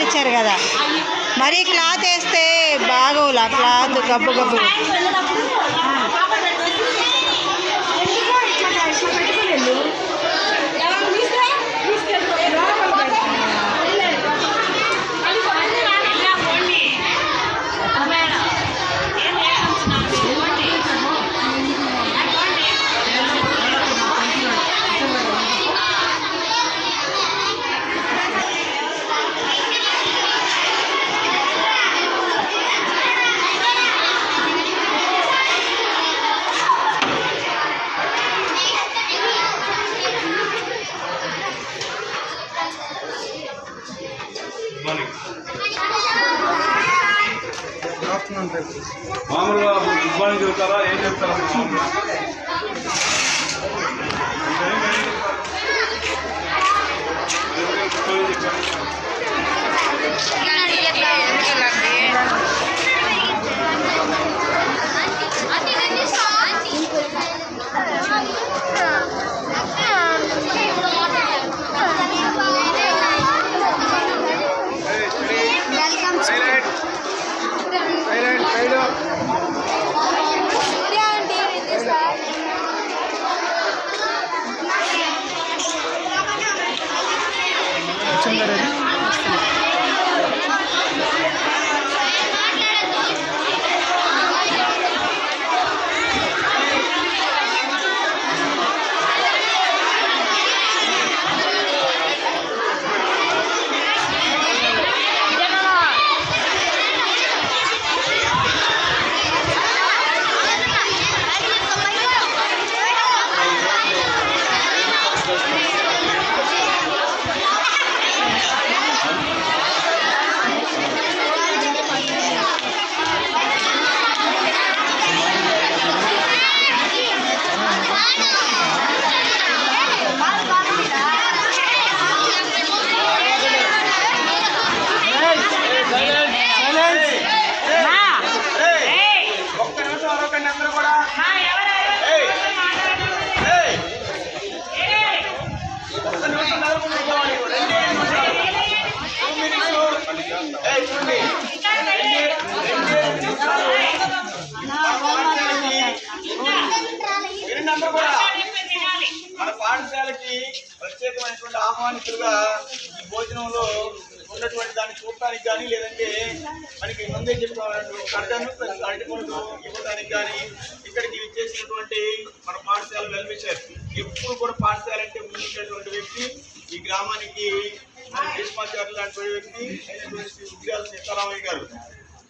డబ్బాలు ఇచ్చారు కదా, మరి క్లాత్ వేస్తే బాగోలా, క్లాత్ గబ్బు గబ్బు. మామూలుగా గుడ్ మార్నింగ్ చెప్తారా, ఏం చెప్తారా? మన పాఠశాలకి ప్రత్యేకమైనటువంటి ఆహ్వానితులుగా ఈ భోజనంలో ఉన్నటువంటి దాన్ని చూడటానికి కానీ, లేదంటే మనకి ముందే చెప్పినటువంటి కట్టను అరటిపండు ఇవ్వడానికి కానీ ఇక్కడికి ఇచ్చేసినటువంటి మన పాఠశాల వెల్విషర్, ఎప్పుడు కూడా పాఠశాల అంటే ముందున్నటువంటి వ్యక్తి, ఈ గ్రామానికి భీష్మాచార్యులు లాంటి వ్యక్తి ఉద్యాల సీతారామయ్య గారు.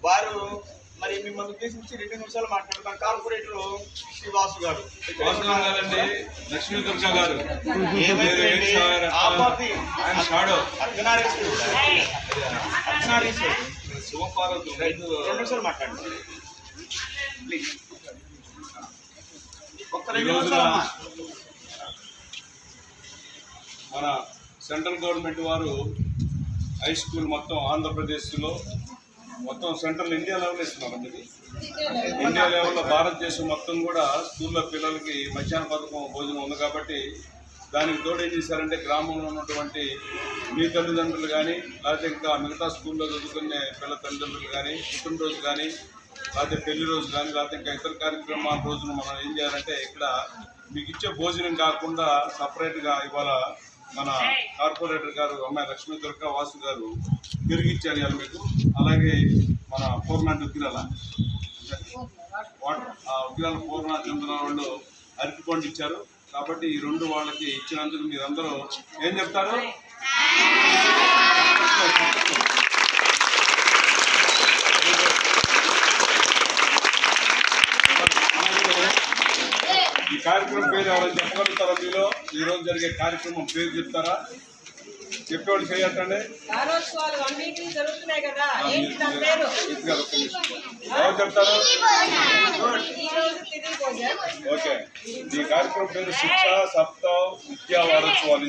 వారు మరి మిమ్మల్ని ఉద్దేశించి 2 నిమిషాలు మాట్లాడతాం. కార్పొరేటర్ శ్రీవాసు గారు, లక్ష్మీ దుర్గా గారు, నిమిషాలు మాట్లాడండి ప్లీజ్. మన సెంట్రల్ గవర్నమెంట్ వారు హై స్కూల్ మొత్తం ఆంధ్రప్రదేశ్లో మొత్తం సెంట్రల్ ఇండియా లెవెల్ ఇస్తున్నారు. ఇది ఇండియా లెవెల్లో భారతదేశం మొత్తం కూడా స్కూల్లో పిల్లలకి మధ్యాహ్న పథకం భోజనం ఉంది కాబట్టి దానికి తోడు ఏం చేశారంటే గ్రామంలో ఉన్నటువంటి మీ తల్లిదండ్రులు కానీ, లేకపోతే ఇంకా మిగతా స్కూల్లో చదువుకునే పిల్ల తల్లిదండ్రులు కానీ, పుట్టినరోజు కానీ, లేకపోతే పెళ్లి రోజు కానీ, లేకపోతే ఇంకా ఇతర కార్యక్రమాల రోజున మనం ఏం చేయాలంటే ఇక్కడ మీకు ఇచ్చే భోజనం కాకుండా సపరేట్గా ఇవాళ మన కార్పొరేటర్ గారు అమ్మాయి లక్ష్మీ దుర్గా వాసు గారు తిరిగిచ్చారు ఇవాళ మీకు. అలాగే మన పూర్ణ ఉగ్రాల పూర్ణ చంద్ర వాళ్ళు అరటిపండు ఇచ్చారు. కాబట్టి ఈ 2 వాళ్ళకి ఇచ్చినందుకు మీరందరూ ఏం చెప్తారు? ఈ కార్యక్రమం పేరు ఎవరైనా చెప్పగలుగుతారా? మీలో ఈరోజు జరిగే కార్యక్రమం పేరు చెప్తారా? చెప్పేవాళ్ళు చేయటండి. ఎవరు చెప్తారు? ఓకే, ఈ కార్యక్రమం పేరు శిక్ష సప్తాహ విద్యా వారోత్సవాలు.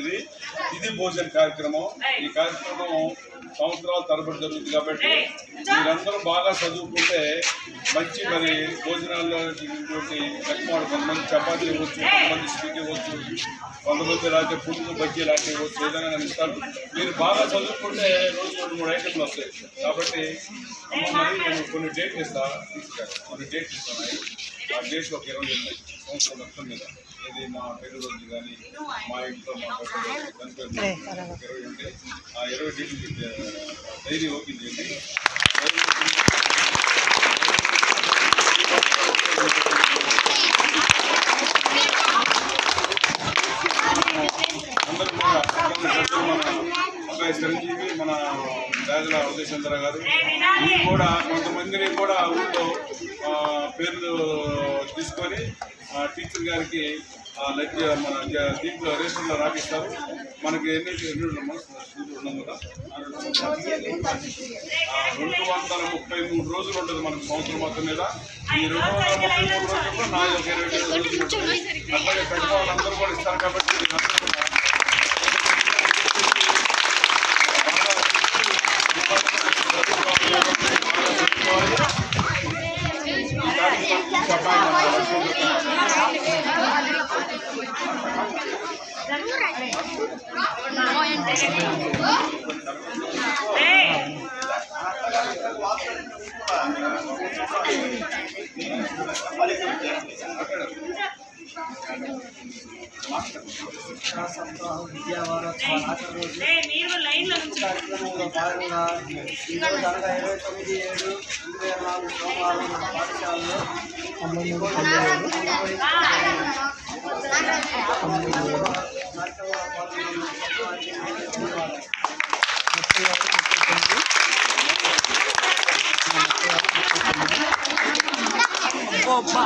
ఇది భోజన కార్యక్రమం. ఈ కార్యక్రమం సంవత్సరాల తరబడి జరుగుతుంది కాబట్టి మీరందరూ బాగా చదువుకుంటే మంచి మరి భోజనాల్లో కొంతమంది చపాతీలు ఇవ్వచ్చు, కొంతమంది స్వీట్ ఇవ్వచ్చు, కొంతమంది రాత్రి పుట్టుకు బజ్జీ లాంటివి ఏదైనా కానీ ఇస్తారు. మీరు బాగా చదువుకుంటే రోజు 2-3 ఐటెంలు వస్తాయి. కాబట్టి మరి నేను కొన్ని డేట్లు ఇస్తాను, కొన్ని డేట్లు ఇస్తాను. ఆ డేట్లు ఒక 20 ఉన్నాయి సంవత్సరం మొత్తం మీద. ఇది మా పెళ్లి రోజు కానీ మా ఇంట్లో మా చనిపోయిన 20 ఉంటాయి. ఆ 20 డేట్లు డైరీ ఓపెన్ చేయండి. అందరూ కూడా మన అబ్బాయి చిరంజీవి, మన రాజుల ఉదయచంద్ర గారు కూడా కొంతమందిని కూడా ఊళ్ళో పేర్లు తీసుకొని టీచర్ గారికి మన దీంట్లో రేషన్లో రాపిస్తారు. మనకి ఎన్ని ఉన్నాం కదా 233 రోజులు ఉంటుంది మనకు సంవత్సరం మొత్తం మీద. ఈ 233 రోజుల్లో 420 రోజులు ఉంటుంది. అట్లాగే పెద్ద వాళ్ళందరూ కూడా ఇస్తారు. కాబట్టి విద్యావారోత్సవ ఆఖరి రోజు కార్యక్రమంలో భాగంగా ఈరోజు అనగా 29/7/2004 సోమవారం మన పాఠశాలలో గొప్ప